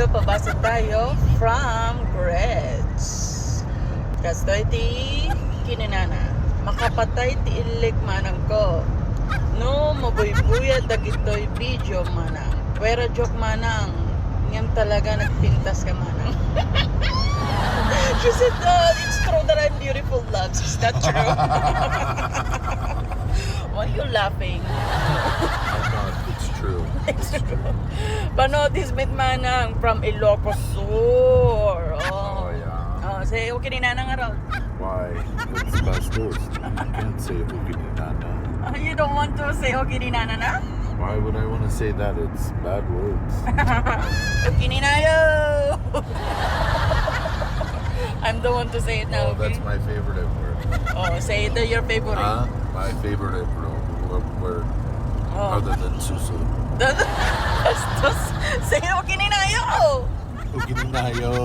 tayo, pabasa tayo from Greds. Kastoy ti kininana. Makapatay ti ellek manang ko. No, mabuybuya dagitoy video manang. Pero joke manang. Ngam talaga nagpintas ka manang. She said, it's true that I'm beautiful, loves. Is that true? Why are you laughing? It's true. It's true. Panotis mit manang from Ilocano. Oh, yeah. Oh, say, okay ni nanang around. Why? It's bastos. You can't say Ukininana. You don't want to say okay ni nana na? Why would I want to say that? It's bad words. Okay ni nayo! I'm the one to say it now, Oh, that's okay? my favorite word. Oh, say it, your favorite. My favorite word. Oh. Other than susu. Bastos. Say okay ni nayo! Ukininayo.